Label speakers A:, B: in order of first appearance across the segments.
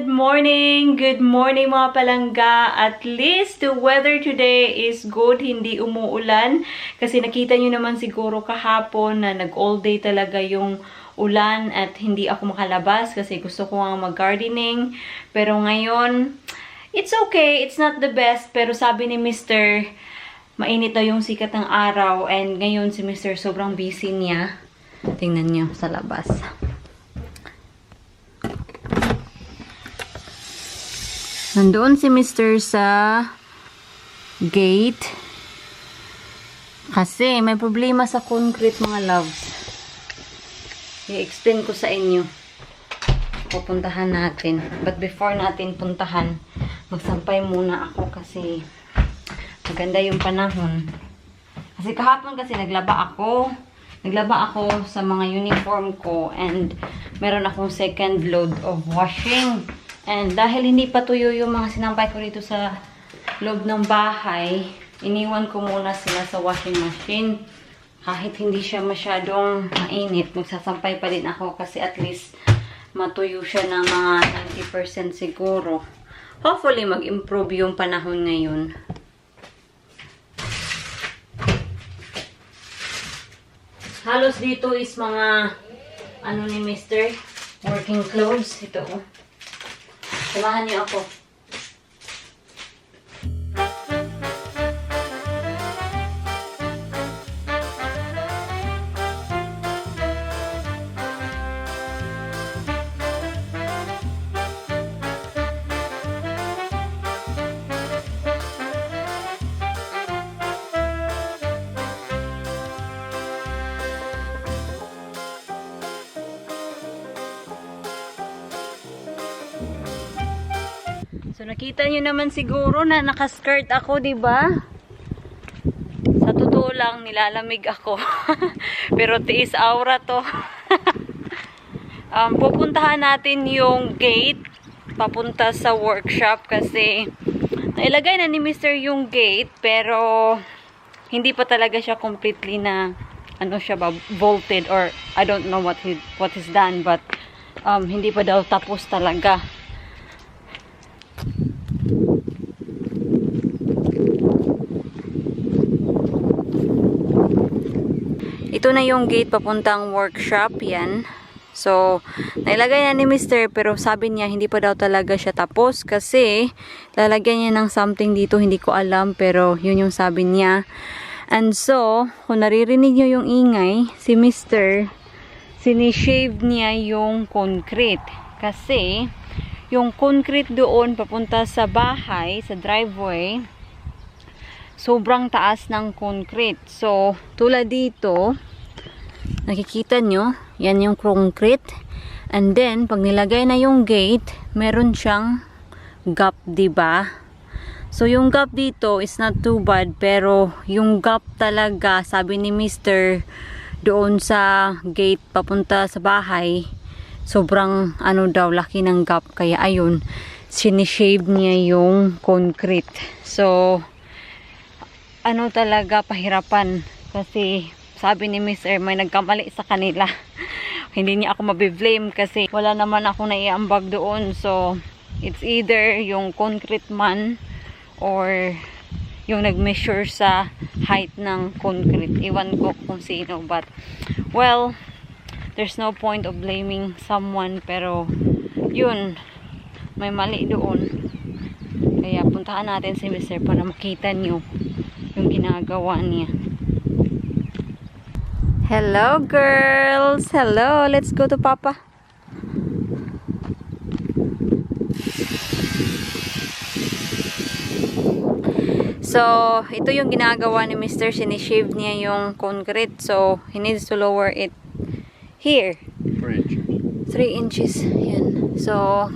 A: Good morning mga palangga. At least the weather today is good, hindi umuulan. Kasi nakita nyo naman siguro kahapon na nag-all day talaga yung ulan at hindi ako makalabas kasi gusto ko nga mag-gardening. Pero ngayon, it's okay, it's not the best. Pero sabi ni Mr., mainit na yung sikat ng araw and ngayon si Mr. sobrang busy niya. Tingnan nyo sa labas. Nandoon si Mr. sa gate. Kasi may problema sa concrete mga loves. I-explain ko sa inyo. Pupuntahan natin. But before natin puntahan, magsampay muna ako kasi maganda yung panahon. Kasi kahapon kasi naglaba ako sa mga uniform ko and meron akong second load of washing. And dahil hindi pa tuyo yung mga sinampay ko dito sa loob ng bahay, iniwan ko muna sila sa washing machine. Kahit hindi siya masyadong mainit, magsasampay pa din ako kasi at least matuyo siya ng mga 90% siguro. Hopefully mag-improve yung panahon ngayon. Halos dito is mga ano ni Mr. working clothes. Ito oh. Samahan niyo ako. So, nakita nyo naman siguro na nakaskirt ako, diba? Sa totoo lang, nilalamig ako. Pero tiis aura to. Pupuntahan natin yung gate papunta sa workshop kasi nailagay na ni Mr. yung gate pero hindi pa talaga siya completely na ano siya ba, bolted or I don't know what is done but hindi pa daw tapos talaga. Ito na yung gate papuntang workshop, yan. So, nailagay na ni Mr. pero sabi niya hindi pa daw talaga siya tapos kasi lalagyan niya ng something dito, hindi ko alam pero yun yung sabi niya. And so, kung naririnig niyo yung ingay, si Mr. sinishave niya yung concrete kasi yung concrete doon papunta sa bahay, sa driveway, sobrang taas ng concrete. So, tulad dito, nakikita nyo, yan yung concrete. And then, pag nilagay na yung gate, meron siyang gap, diba? So, yung gap dito is not too bad, pero yung gap talaga, sabi ni Mr. doon sa gate papunta sa bahay, sobrang ano daw, laki ng gap. Kaya ayun, sinishave niya yung concrete. So, ano talaga, pahirapan. Kasi, sabi ni Mr. may nagkamali sa kanila. Hindi niya ako mabiblame kasi wala naman ako naiambag doon. So, it's either yung concrete man or yung nag-measure sa height ng concrete. Iwan ko kung sino. But, well, there's no point of blaming someone. Pero, yun, may mali doon. Kaya, puntahan natin si Mr. para makita niyo yung ginagawa niya. Hello girls! Hello! Let's go to Papa. So, ito yung ginagawa ni Mr. Sinishave niya yung concrete. So, he needs to lower it here.
B: 3 inches.
A: 3 inches. Yan. So,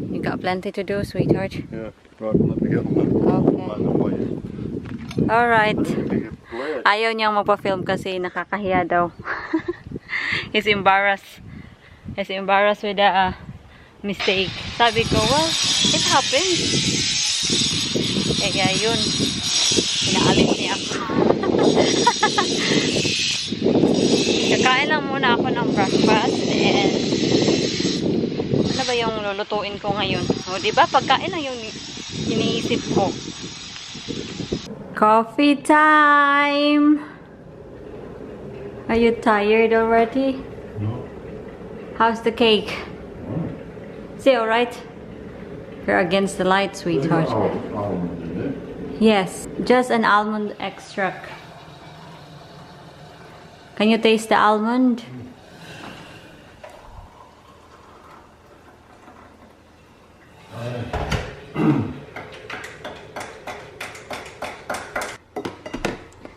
A: you got plenty to do, sweetheart.
B: Yeah, right, let me get on the way.
A: Alright. Ayaw niyang magpa-film kasi nakakahiya daw. He's embarrassed. He's embarrassed with the mistake. Sabi ko, well, it happened. Kaya yun. Pinaalis niya ako. Kakain lang muna ako ng breakfast and ano ba ba yung lulutuin ko ngayon? O, diba? Pagkain lang yung iniisip ko. Coffee time! Are you tired already?
B: No.
A: How's the cake? Is it alright? You're against the light, sweetheart.
B: Almond in it.
A: Yes, just an almond extract. Can you taste the almond?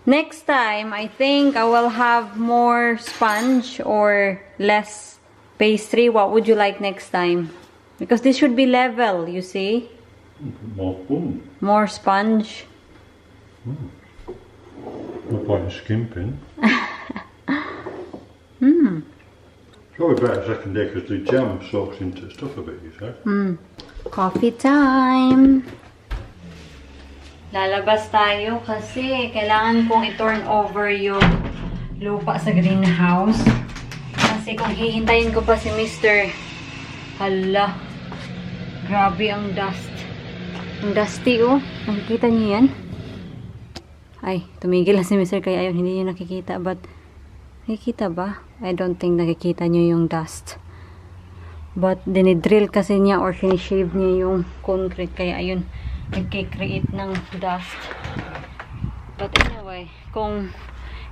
A: Next time, I think I will have more sponge or less pastry. What would you like next time? Because this should be level, you see?
B: More fun.
A: More sponge.
B: Not like skimping. Probably better second day because the jam soaks into stuff a bit, you say?
A: Coffee time! Lalabas tayo kasi kailangan kong i-turn over yung lupa sa greenhouse. Kasi kung hihintayin ko pa si Mr. Hala, grabe ang dust. Ang dusty, oh. Nakikita niyo yan? Ay, tumigil na si Mr. kaya ayun, hindi niyo nakikita. But, nakikita ba? I don't think nakikita niyo yung dust. But, dinidrill kasi niya or sinishave niya yung concrete. Kaya ayun, nagkikreate ng dust. But anyway, kung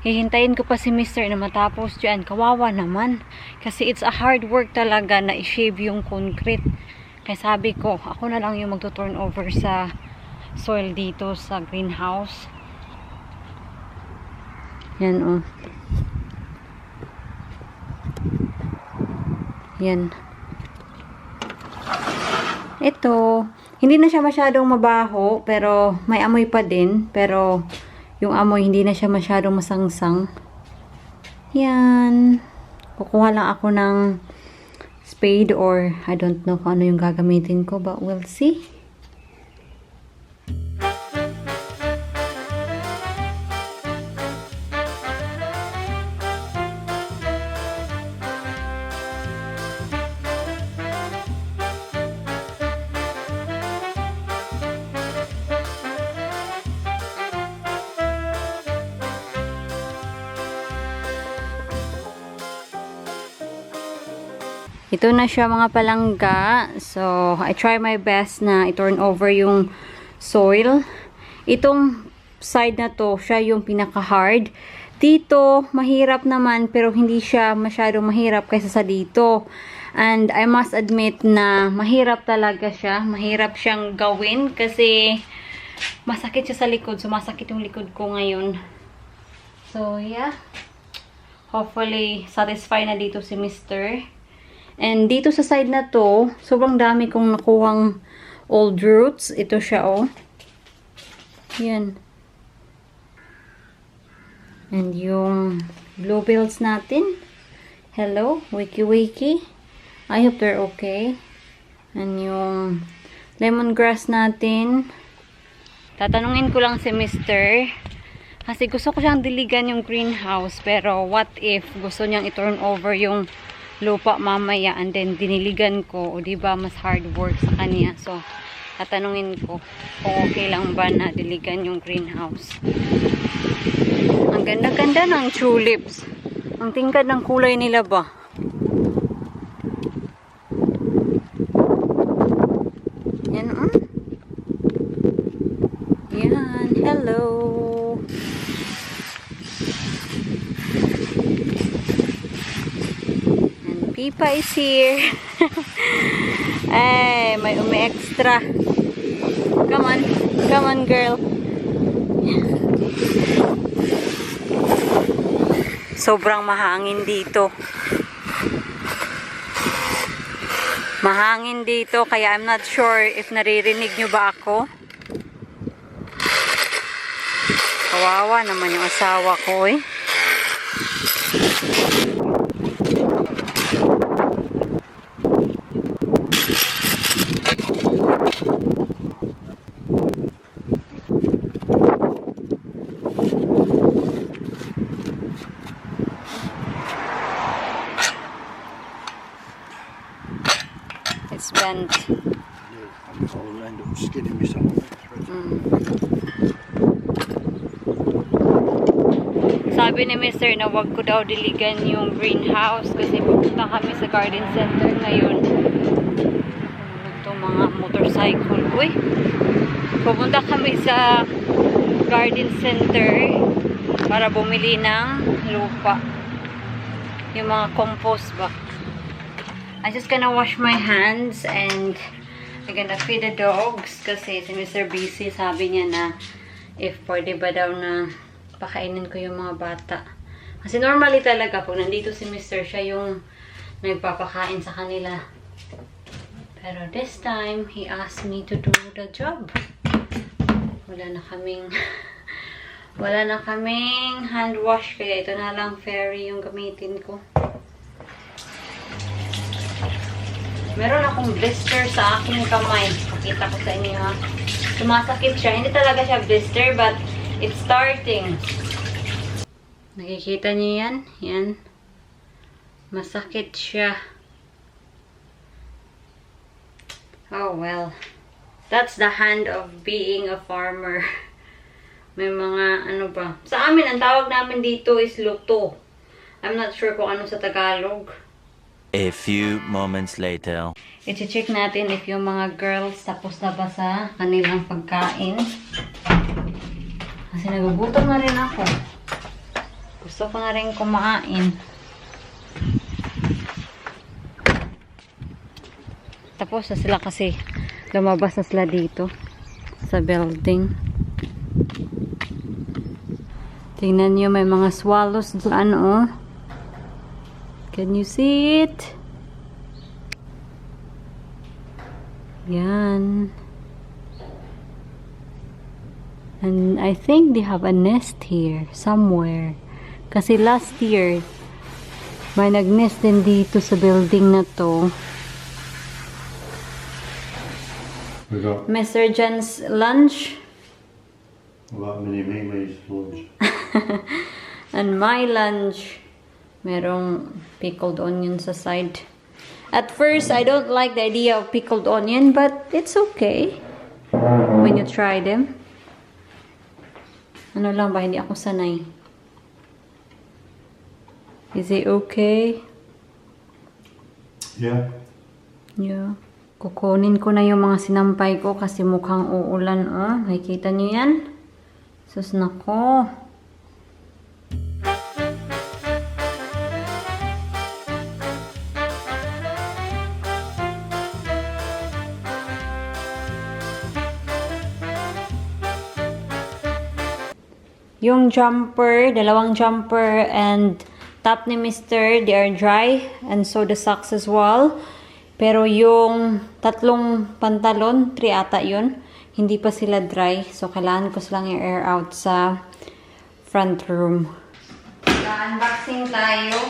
A: hihintayin ko pa si Mr. na matapos dyan, kawawa naman. Kasi it's a hard work talaga na i-shave yung concrete. Kaya sabi ko, ako na lang yung magto-turn over sa soil dito sa greenhouse. Yan, oh. Yan. Ito, hindi na siya masyadong mabaho, pero may amoy pa din. Pero, yung amoy, hindi na siya masyadong masangsang. Yan. Kukuha lang ako ng spade or I don't know kung ano yung gagamitin ko, but we'll see. Ito na siya mga palangga. So, I try my best na i-turn over yung soil. Itong side na to, siya yung pinaka-hard. Dito, mahirap naman pero hindi siya masyadong mahirap kaysa sa dito. And I must admit na mahirap talaga siya. Mahirap siyang gawin kasi masakit siya sa likod. Sumasakit yung likod ko ngayon. So, yeah. Hopefully, satisfied na dito si Mr. And dito sa side na to, sobrang dami kong nakuhang old roots. Ito siya, oh. Yan. And yung bluebills natin. Hello, wiki wiki. I hope they're okay. And yung lemongrass natin. Tatanungin ko lang si Mr. Kasi gusto ko siyang diligan yung greenhouse. Pero what if gusto niyang i-turn over yung lupa mamaya and then diniligan ko, o diba mas hard work sa kanya. So, tatanungin ko kung okay lang ba na diligan yung greenhouse. Ang ganda-ganda ng tulips. Ang tingkad ng kulay nila ba? Yan, yan, hello. Pipa is here. Ay, may umi-extra. Come on. Come on, girl. Sobrang mahangin dito. Mahangin dito, kaya I'm not sure if naririnig nyo ba ako. Kawawa naman yung asawa ko, eh. elegant.
B: I'll end up skinning myself.
A: Sabi ni Mr. na wag ko daw diligan yung greenhouse kasi pupunta kami sa garden center ngayon. Ito mga motorcycle. Uy! Pupunta kami sa garden center para bumili ng lupa. Yung mga compost ba. I'm just gonna wash my hands and I'm gonna feed the dogs kasi si Mr. BC sabi niya na if pwede ba daw na pakainin ko yung mga bata. Kasi normally talaga pag nandito si Mr. siya yung nagpapakain sa kanila. Pero this time, he asked me to do the job. Wala na kaming hand wash kaya ito na lang fairy yung gamitin ko. Meron akong blister sa aking kamay. Pakita ko sa inyo ha. Sumasakit siya. Hindi talaga siya blister but it's starting. Nakikita niyo yan? Yan. Masakit siya. Oh well. That's the hand of being a farmer. May mga ano ba. Sa amin, ang tawag namin dito is luto. I'm not sure kung ano sa Tagalog.
C: A few moments later.
A: I-check natin if yung mga girls tapos na ba sa kanilang pagkain. Kasi nagugutom na rin ako. Gusto ko na rin kumain. Tapos na sila kasi lumabas na sila dito sa building. Tingnan nyo, may mga swallows dyan, oh. Can you see it? Yan. And I think they have a nest here somewhere. Kasi last year, may nag-nest din dito sa building na to.
B: We got
A: Mr. Jan's lunch.
B: about mini Mimi's lunch.
A: And my lunch. Merong pickled onion sa side. At first, I don't like the idea of pickled onion, but it's okay when you try them. Ano lang ba, hindi ako sanay. Is it okay?
B: Yeah.
A: Yeah. Kukunin ko na yung mga sinampay ko kasi mukhang uulan, oh. Nakikita niyo yan? Sus, nako. Yung jumper, dalawang jumper and top ni Mr. they are dry and so the socks as well. Pero yung tatlong pantalon, 3 ata yun, hindi pa sila dry. So kailangan ko silang i-air out sa front room. Unboxing tayo.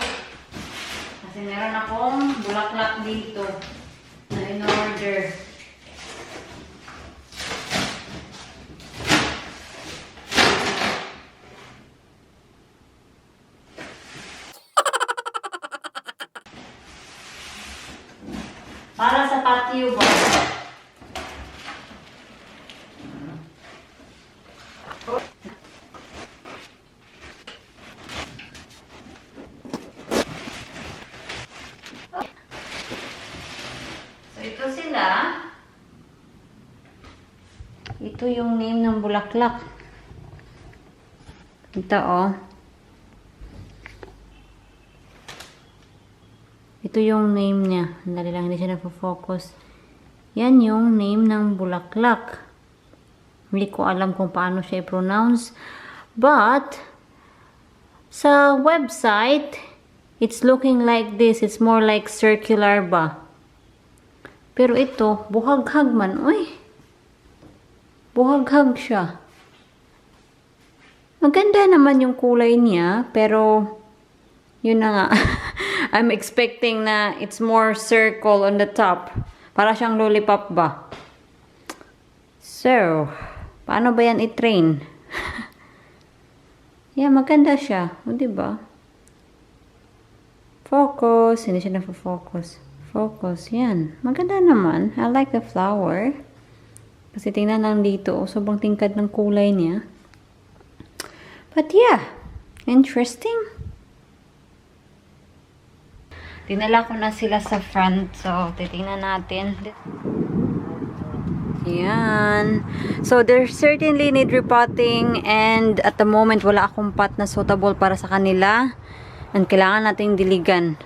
A: Kasi meron akong bulaklak dito na in-order. Para sa patio ba? So, ito sila. Ito yung name ng bulaklak. Ito, oh. Ito yung name niya. Dali lang, hindi siya nagpo-focus. Yan yung name ng bulaklak. Hindi ko alam kung paano siya i-pronounce. But, sa website, it's looking like this. It's more like circular ba? Pero ito, buhaghag man. Uy! Buhaghag siya. Maganda naman yung kulay niya, pero yun na nga. I'm expecting na it's more circle on the top. Para siyang lollipop ba? So, paano ba yan i-train? Yeah, maganda siya. O, diba? Focus. Hindi siya na-focus. Focus. Yan. Maganda naman. I like the flower. Kasi tingnan lang dito. Oh, sobrang tingkad ng kulay niya. But yeah. Interesting. Dinala ko na sila sa front. So, titingnan natin. Yan. So, they certainly need repotting. And at the moment, wala akong pot na suitable para sa kanila. And kailangan nating diligan.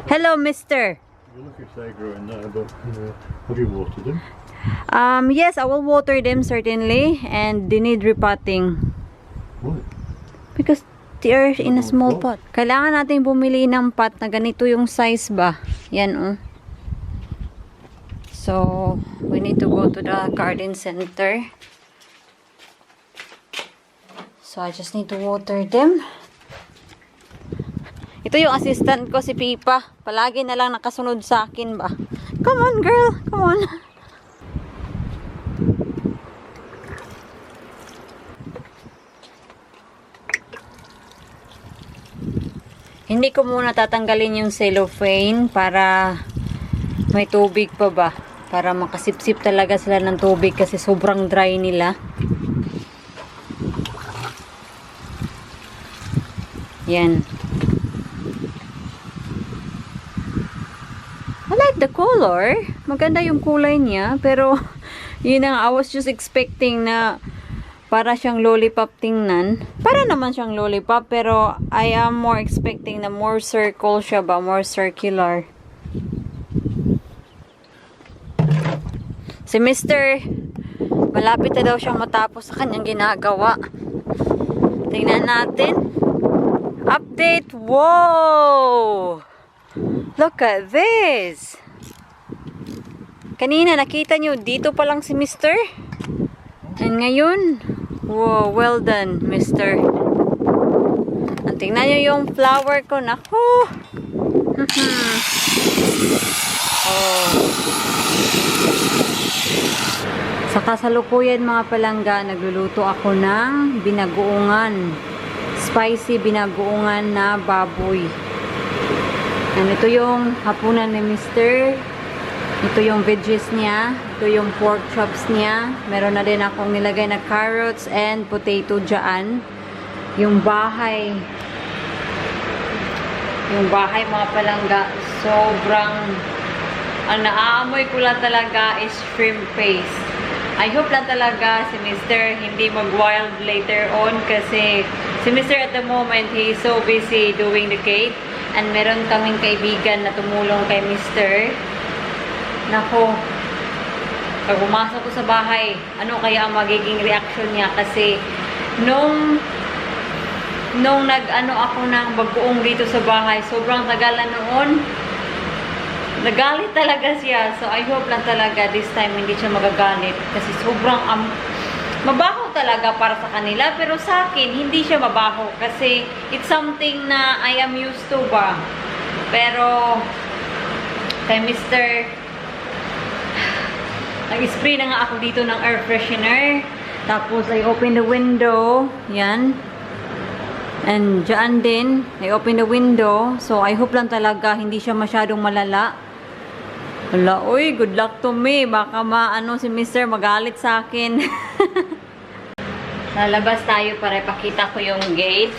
A: Hello, mister.
B: You look if they grow in there, but have you watered them?
A: Yes, I will water them certainly. And they need repotting.
B: Why?
A: Because they are in a small pot. Kailangan natin bumili ng pot na ganito yung size ba. Yan, oh. So, we need to go to the garden center. So, I just need to water them. Ito yung assistant ko, si Pipa. Palagi na lang nakasunod sa akin ba. Come on, girl. Come on. Hindi ko muna tatanggalin yung cellophane para may tubig pa ba. Para makasipsip talaga sila ng tubig kasi sobrang dry nila. Yan. I like the color. Maganda yung kulay niya. Pero, yun ang I was just expecting na para siyang lollipop tingnan. Para naman siyang lollipop. Pero, I am more expecting na more circle siya ba? More circular. Si Mr. malapit na daw siyang matapos sa kanyang ginagawa. Tingnan natin. Update! Wow! Look at this! Kanina nakita nyo, dito pa lang si Mr. And ngayon, wow, well done, Mr. At tingnan nyo yung flower ko. Naku! Oh. Sa kasalukuyan mga palangga, nagluluto ako ng binagoongan. Spicy binagoongan na baboy. And ito yung hapunan ni Mr. Ito yung veggies niya. Ito yung pork chops niya. Meron na din akong nilagay na carrots and potato dyan. Yung bahay mga palangga, sobrang ang naaamoy ko lang talaga is shrimp paste. I hope lang talaga si Mr. hindi mag-wild later on kasi si Mr. at the moment, he is so busy doing the cake. And meron kaming kaibigan na tumulong kay Mr. Nako, pag pumasok ko sa bahay, ano kaya ang magiging reaction niya? Kasi nung nag-ano ako ng bagoong dito sa bahay, sobrang tagal na noon, nagalit talaga siya. So, I hope lang talaga this time hindi siya magagalit. Kasi sobrang mabaho talaga para sa kanila. Pero sa akin, hindi siya mabaho. Kasi it's something na I am used to ba. Pero, kay Mr. Nag-spray na nga ako dito ng air freshener. Tapos, I open the window. Yan. And dyan din, I open the window. So, I hope lang talaga hindi siya masyadong malala. Wala, uy, good luck to me. Baka maano si Mr. magalit sa akin. Lalabas tayo para ipakita ko yung gate.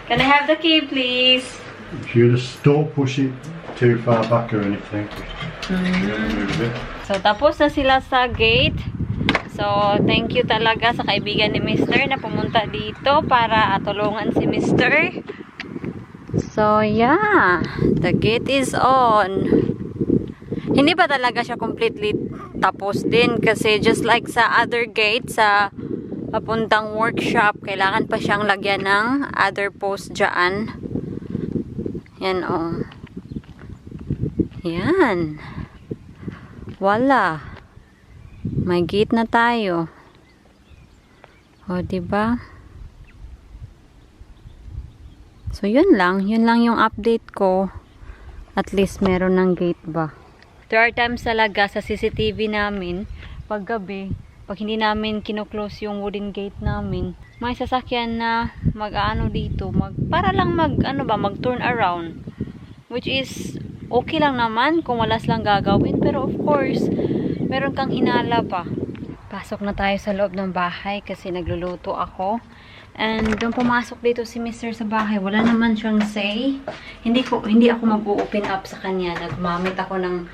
A: Can I have the key, please?
B: You just don't push it too far back or anything. You're gonna move a bit.
A: So, tapos na sila sa gate. So, thank you talaga sa kaibigan ni Mr. na pumunta dito para tulungan si Mr. So, yeah. The gate is on. Hindi pa talaga siya completely tapos din kasi just like sa other gate, sa papuntang workshop, kailangan pa siyang lagyan ng other post dyan. Yan, oh. Yan. Wala. May gate na tayo. O, diba? So, yun lang yung update ko. At least, meron ng gate ba. There are times talaga sa CCTV namin, pag gabi, pag hindi namin kino-close yung wooden gate namin, may sasakyan na mag-ano dito, para lang mag-turn around. Which is, okay lang naman kung wala silang gagawin. Pero of course, meron kang inala pa. Pasok na tayo sa loob ng bahay kasi nagluluto ako. And doon pumasok dito si Mr. sa bahay. Wala naman siyang say. Hindi ako mag-open up sa kanya. Nagmamit ako ng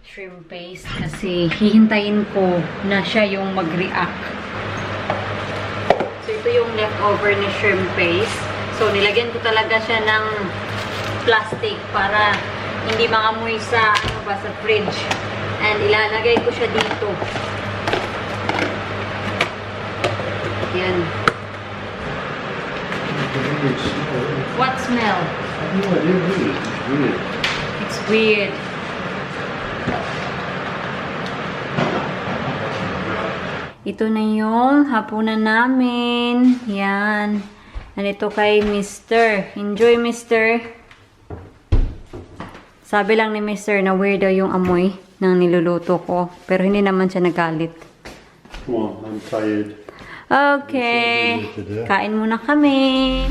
A: shrimp paste kasi hihintayin ko na siya yung mag-react. So ito yung leftover ni shrimp paste. So nilagyan ko talaga siya ng plastic para hindi mangamoy sa sa fridge. And ilalagay ko siya dito. Yan. What smell?
B: No idea, really. It's weird.
A: It's weird. Ito na yung hapunan namin. Yan. Nandito kay Mr. Enjoy, Mr. Sabi lang ni Mr. na weird daw yung amoy ng niluluto ko. Pero hindi naman siya nagalit.
B: Come on, I'm tired.
A: Okay. Kain muna kami.